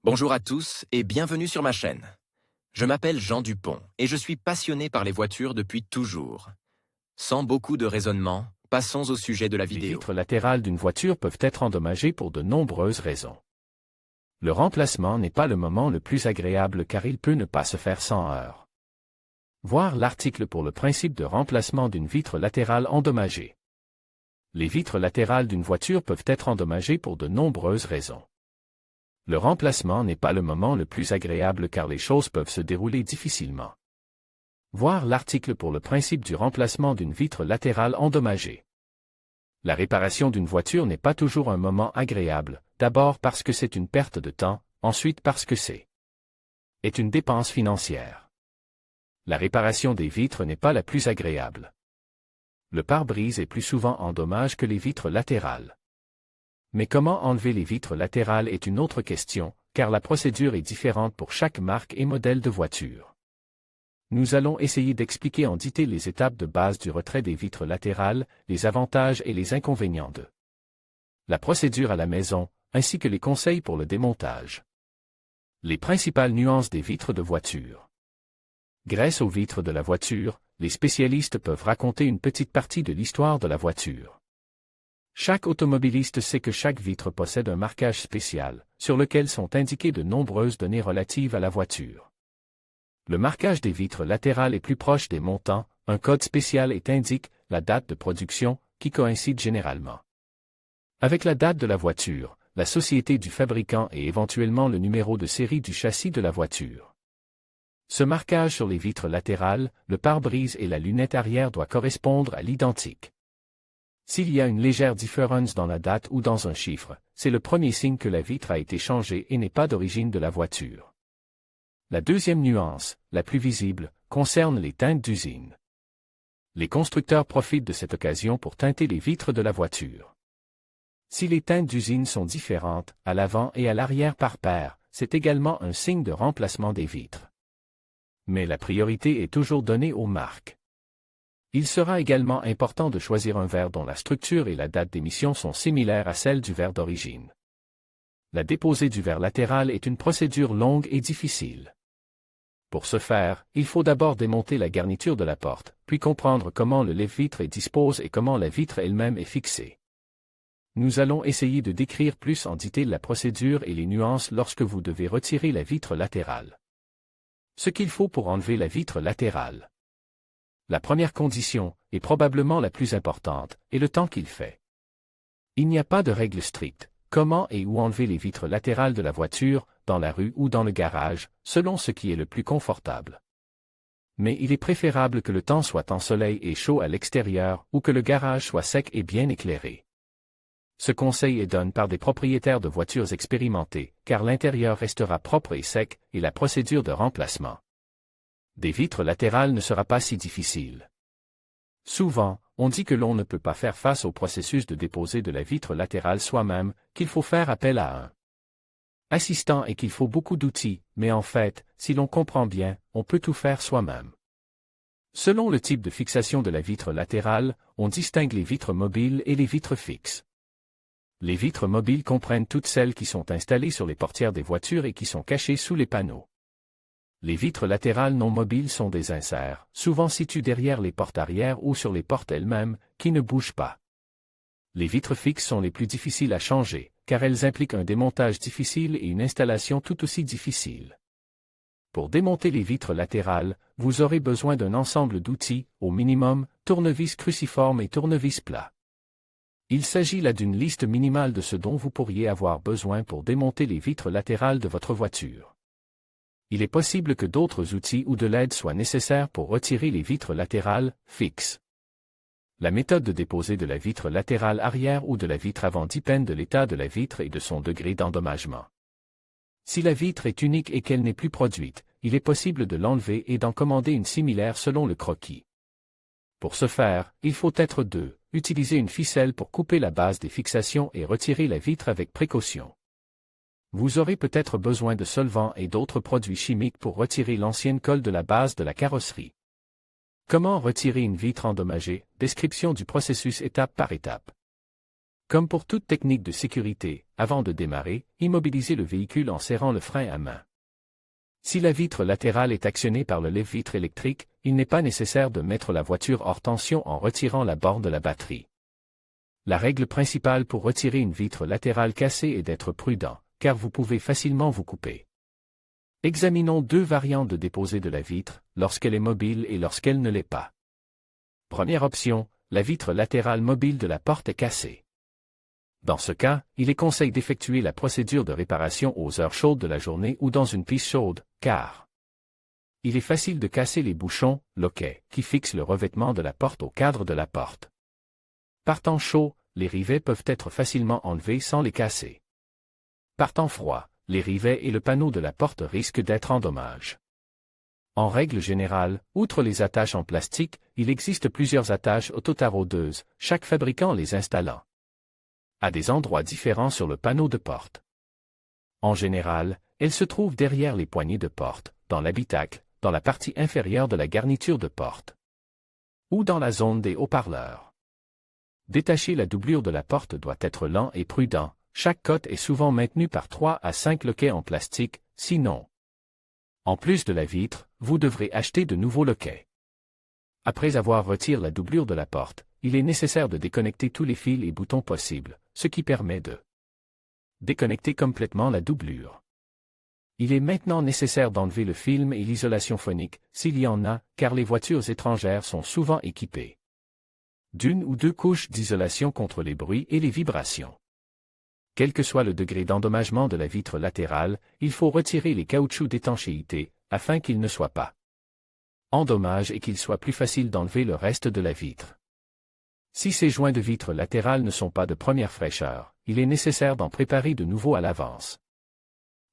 Bonjour à tous et bienvenue sur ma chaîne. Je m'appelle Jean Dupont et je suis passionné par les voitures depuis toujours. Sans beaucoup de raisonnement, passons au sujet de la Les vidéo. vitres latérales d'une voiture peuvent être endommagées pour de nombreuses raisons. Le remplacement n'est pas le moment le plus agréable car il peut ne pas se faire sans heurts. Voir l'article pour le principe de remplacement d'une vitre latérale endommagée. Les vitres latérales d'une voiture peuvent être endommagées pour de nombreuses raisons. Le remplacement n'est pas le moment le plus agréable car les choses peuvent se dérouler difficilement. Voir l'article pour le principe du remplacement d'une vitre latérale endommagée. La réparation d'une voiture n'est pas toujours un moment agréable, d'abord parce que c'est une perte de temps, ensuite parce que est une dépense financière. La réparation des vitres n'est pas la plus agréable. Le pare-brise est plus souvent en dommage que les vitres latérales. Mais comment enlever les vitres latérales est une autre question, car la procédure est différente pour chaque marque et modèle de voiture. Nous allons essayer d'expliquer en détail les étapes de base du retrait des vitres latérales, les avantages et les inconvénients de la procédure à la maison, ainsi que les conseils pour le démontage. Les principales nuances des vitres de voiture. Grâce aux vitres de la voiture, les spécialistes peuvent raconter une petite partie de l'histoire de la voiture. Chaque automobiliste sait que chaque vitre possède un marquage spécial, sur lequel sont indiquées de nombreuses données relatives à la voiture. Le marquage des vitres latérales est plus proche des montants, un code spécial indique la date de production, qui coïncide généralement avec la date de la voiture, la société du fabricant et éventuellement le numéro de série du châssis de la voiture. Ce marquage sur les vitres latérales, le pare-brise et la lunette arrière doit correspondre à l'identique. S'il y a une légère différence dans la date ou dans un chiffre, c'est le premier signe que la vitre a été changée et n'est pas d'origine de la voiture. La deuxième nuance, la plus visible, concerne les teintes d'usine. Les constructeurs profitent de cette occasion pour teinter les vitres de la voiture. Si les teintes d'usine sont différentes, à l'avant et à l'arrière par paire, c'est également un signe de remplacement des vitres. Mais la priorité est toujours donnée aux marques. Il sera également important de choisir un verre dont la structure et la date d'émission sont similaires à celle du verre d'origine. La déposée du verre latéral est une procédure longue et difficile. Pour ce faire, il faut d'abord démonter la garniture de la porte, puis comprendre comment le lève-vitre est disposé et comment la vitre elle-même est fixée. Nous allons essayer de décrire plus en détail la procédure et les nuances lorsque vous devez retirer la vitre latérale. Ce qu'il faut pour enlever la vitre latérale. La première condition, et probablement la plus importante, est le temps qu'il fait. Il n'y a pas de règle stricte. Comment et où enlever les vitres latérales de la voiture, dans la rue ou dans le garage, selon ce qui est le plus confortable. Mais il est préférable que le temps soit ensoleillé et chaud à l'extérieur ou que le garage soit sec et bien éclairé. Ce conseil est donné par des propriétaires de voitures expérimentés, car l'intérieur restera propre et sec, et la procédure de remplacement des vitres latérales ne sera pas si difficile. Souvent, on dit que l'on ne peut pas faire face au processus de déposer de la vitre latérale soi-même, qu'il faut faire appel à un assistant et qu'il faut beaucoup d'outils, mais en fait, si l'on comprend bien, on peut tout faire soi-même. Selon le type de fixation de la vitre latérale, on distingue les vitres mobiles et les vitres fixes. Les vitres mobiles comprennent toutes celles qui sont installées sur les portières des voitures et qui sont cachées sous les panneaux. Les vitres latérales non mobiles sont des inserts, souvent situés derrière les portes arrière ou sur les portes elles-mêmes, qui ne bougent pas. Les vitres fixes sont les plus difficiles à changer, car elles impliquent un démontage difficile et une installation tout aussi difficile. Pour démonter les vitres latérales, vous aurez besoin d'un ensemble d'outils, au minimum, tournevis cruciforme et tournevis plat. Il s'agit là d'une liste minimale de ce dont vous pourriez avoir besoin pour démonter les vitres latérales de votre voiture. Il est possible que d'autres outils ou de l'aide soient nécessaires pour retirer les vitres latérales fixes. La méthode de déposer de la vitre latérale arrière ou de la vitre avant dépend de l'état de la vitre et de son degré d'endommagement. Si la vitre est unique et qu'elle n'est plus produite, il est possible de l'enlever et d'en commander une similaire selon le croquis. Pour ce faire, il faut être utiliser une ficelle pour couper la base des fixations et retirer la vitre avec précaution. Vous aurez peut-être besoin de solvants et d'autres produits chimiques pour retirer l'ancienne colle de la base de la carrosserie. Comment retirer une vitre endommagée? Description du processus étape par étape. Comme pour toute technique de sécurité, avant de démarrer, immobilisez le véhicule en serrant le frein à main. Si la vitre latérale est actionnée par le lève-vitre électrique, il n'est pas nécessaire de mettre la voiture hors tension en retirant la borne de la batterie. La règle principale pour retirer une vitre latérale cassée est d'être prudent, car vous pouvez facilement vous couper. Examinons deux variantes de déposer de la vitre, lorsqu'elle est mobile et lorsqu'elle ne l'est pas. Première option, la vitre latérale mobile de la porte est cassée. Dans ce cas, il est conseillé d'effectuer la procédure de réparation aux heures chaudes de la journée ou dans une piste chaude, car il est facile de casser les bouchons, loquets, qui fixent le revêtement de la porte au cadre de la porte. Par temps chaud, les rivets peuvent être facilement enlevés sans les casser. Par temps froid, les rivets et le panneau de la porte risquent d'être endommagés. En règle générale, outre les attaches en plastique, il existe plusieurs attaches autotaraudeuses, chaque fabricant les installant à des endroits différents sur le panneau de porte. En général, elles se trouvent derrière les poignées de porte, dans l'habitacle, dans la partie inférieure de la garniture de porte, ou dans la zone des haut-parleurs. Détacher la doublure de la porte doit être lent et prudent, chaque cote est souvent maintenue par 3 à 5 loquets en plastique, sinon, en plus de la vitre, vous devrez acheter de nouveaux loquets. Après avoir retiré la doublure de la porte, il est nécessaire de déconnecter tous les fils et boutons possibles, ce qui permet de déconnecter complètement la doublure. Il est maintenant nécessaire d'enlever le film et l'isolation phonique, s'il y en a, car les voitures étrangères sont souvent équipées d'une ou deux couches d'isolation contre les bruits et les vibrations. Quel que soit le degré d'endommagement de la vitre latérale, il faut retirer les caoutchoucs d'étanchéité, afin qu'ils ne soient pas endommagés et qu'il soit plus facile d'enlever le reste de la vitre. Si ces joints de vitre latérales ne sont pas de première fraîcheur, il est nécessaire d'en préparer de nouveaux à l'avance.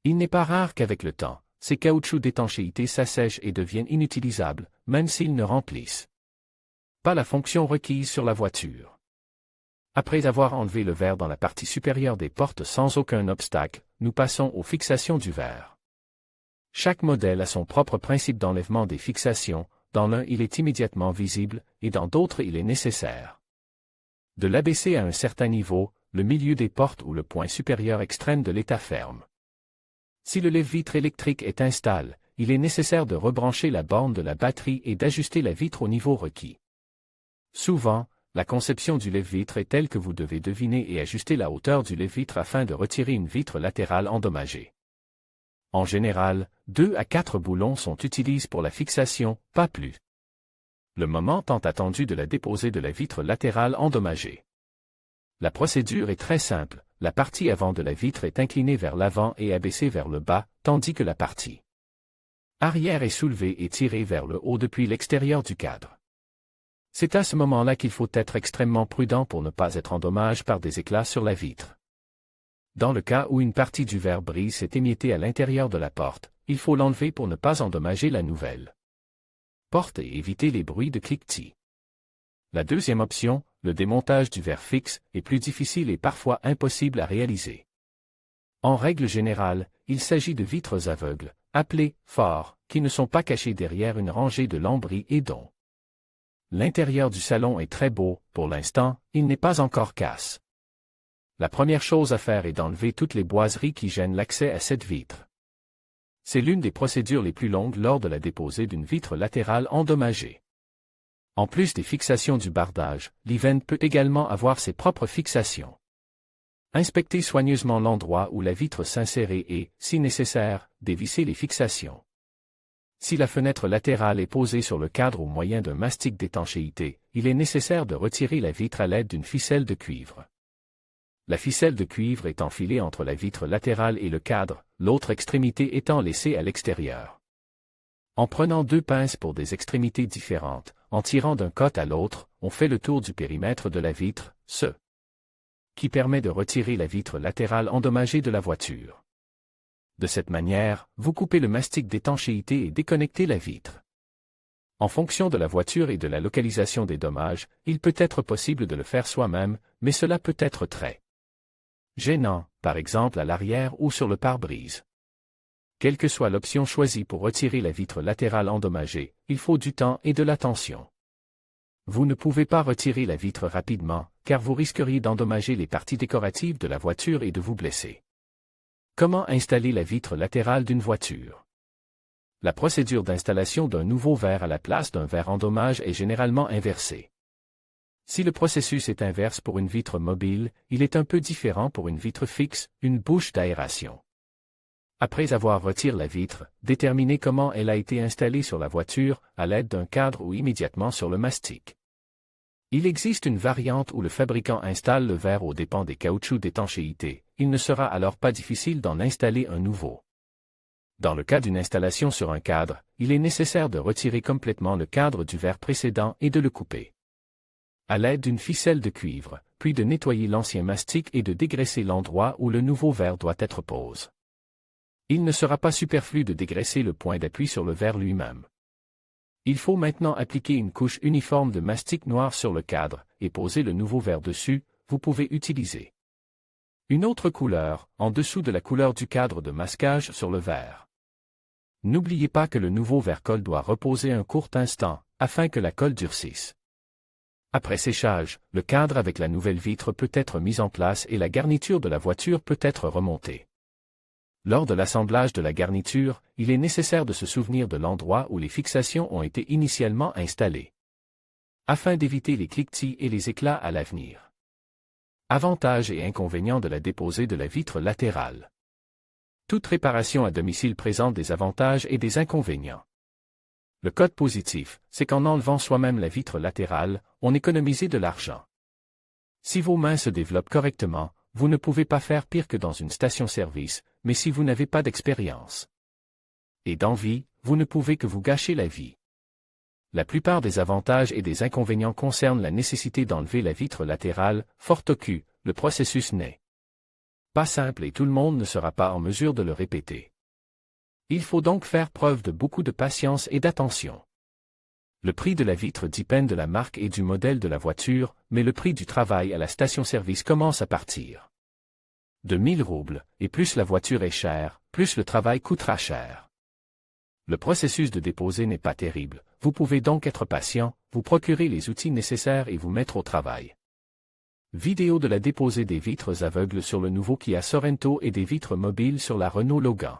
Il n'est pas rare qu'avec le temps, ces caoutchoucs d'étanchéité s'assèchent et deviennent inutilisables, même s'ils ne remplissent pas la fonction requise sur la voiture. Après avoir enlevé le verre dans la partie supérieure des portes sans aucun obstacle, nous passons aux fixations du verre. Chaque modèle a son propre principe d'enlèvement des fixations, dans l'un il est immédiatement visible, et dans d'autres il est nécessaire de l'abaisser à un certain niveau, le milieu des portes ou le point supérieur extrême de l'état ferme. Si le lève-vitre électrique est installé, il est nécessaire de rebrancher la borne de la batterie et d'ajuster la vitre au niveau requis. Souvent, la conception du lève-vitre est telle que vous devez deviner et ajuster la hauteur du lève-vitre afin de retirer une vitre latérale endommagée. En général, 2 à 4 boulons sont utilisés pour la fixation, pas plus. Le moment tant attendu de la déposer de la vitre latérale endommagée. La procédure est très simple, la partie avant de la vitre est inclinée vers l'avant et abaissée vers le bas, tandis que la partie arrière est soulevée et tirée vers le haut depuis l'extérieur du cadre. C'est à ce moment-là qu'il faut être extrêmement prudent pour ne pas être endommagé par des éclats sur la vitre. Dans le cas où une partie du verre brise s'est émiettée à l'intérieur de la porte, il faut l'enlever pour ne pas endommager la nouvelle porte et éviter les bruits de cliquetis. La deuxième option, le démontage du verre fixe, est plus difficile et parfois impossible à réaliser. En règle générale, il s'agit de vitres aveugles, appelées forts, qui ne sont pas cachées derrière une rangée de lambris et dont l'intérieur du salon est très beau, pour l'instant, il n'est pas encore casse. La première chose à faire est d'enlever toutes les boiseries qui gênent l'accès à cette vitre. C'est l'une des procédures les plus longues lors de la déposée d'une vitre latérale endommagée. En plus des fixations du bardage, l'event peut également avoir ses propres fixations. Inspectez soigneusement l'endroit où la vitre s'insérait et, si nécessaire, dévissez les fixations. Si la fenêtre latérale est posée sur le cadre au moyen d'un mastic d'étanchéité, il est nécessaire de retirer la vitre à l'aide d'une ficelle de cuivre. La ficelle de cuivre est enfilée entre la vitre latérale et le cadre, l'autre extrémité étant laissée à l'extérieur. En prenant 2 pinces pour des extrémités différentes, en tirant d'un côté à l'autre, on fait le tour du périmètre de la vitre, ce qui permet de retirer la vitre latérale endommagée de la voiture. De cette manière, vous coupez le mastic d'étanchéité et déconnectez la vitre. En fonction de la voiture et de la localisation des dommages, il peut être possible de le faire soi-même, mais cela peut être très gênant, par exemple à l'arrière ou sur le pare-brise. Quelle que soit l'option choisie pour retirer la vitre latérale endommagée, il faut du temps et de l'attention. Vous ne pouvez pas retirer la vitre rapidement, car vous risqueriez d'endommager les parties décoratives de la voiture et de vous blesser. Comment installer la vitre latérale d'une voiture? La procédure d'installation d'un nouveau verre à la place d'un verre endommage est généralement inversée. Si le processus est inverse pour une vitre mobile, il est un peu différent pour une vitre fixe, une bouche d'aération. Après avoir retiré la vitre, déterminez comment elle a été installée sur la voiture, à l'aide d'un cadre ou immédiatement sur le mastic. Il existe une variante où le fabricant installe le verre aux dépens des caoutchoucs d'étanchéité. Il ne sera alors pas difficile d'en installer un nouveau. Dans le cas d'une installation sur un cadre, il est nécessaire de retirer complètement le cadre du verre précédent et de le couper. À l'aide d'une ficelle de cuivre, puis de nettoyer l'ancien mastic et de dégraisser l'endroit où le nouveau verre doit être posé. Il ne sera pas superflu de dégraisser le point d'appui sur le verre lui-même. Il faut maintenant appliquer une couche uniforme de mastic noir sur le cadre et poser le nouveau verre dessus. Vous pouvez utiliser une autre couleur, en dessous de la couleur du cadre de masquage sur le verre. N'oubliez pas que le nouveau verre-colle doit reposer un court instant, afin que la colle durcisse. Après séchage, le cadre avec la nouvelle vitre peut être mis en place et la garniture de la voiture peut être remontée. Lors de l'assemblage de la garniture, il est nécessaire de se souvenir de l'endroit où les fixations ont été initialement installées, afin d'éviter les cliquetis et les éclats à l'avenir. Avantages et inconvénients de la déposée de la vitre latérale. Toute réparation à domicile présente des avantages et des inconvénients. Le code positif, c'est qu'en enlevant soi-même la vitre latérale, on économise de l'argent. Si vos mains se développent correctement, vous ne pouvez pas faire pire que dans une station-service, mais si vous n'avez pas d'expérience et d'envie, vous ne pouvez que vous gâcher la vie. La plupart des avantages et des inconvénients concernent la nécessité d'enlever la vitre latérale. Fort au cul, le processus n'est pas simple et tout le monde ne sera pas en mesure de le répéter. Il faut donc faire preuve de beaucoup de patience et d'attention. Le prix de la vitre dépend de la marque et du modèle de la voiture, mais le prix du travail à la station-service commence à partir de 1000 roubles, et plus la voiture est chère, plus le travail coûtera cher. Le processus de déposer n'est pas terrible, vous pouvez donc être patient, vous procurer les outils nécessaires et vous mettre au travail. Vidéo de la déposée des vitres aveugles sur le nouveau Kia Sorento et des vitres mobiles sur la Renault Logan.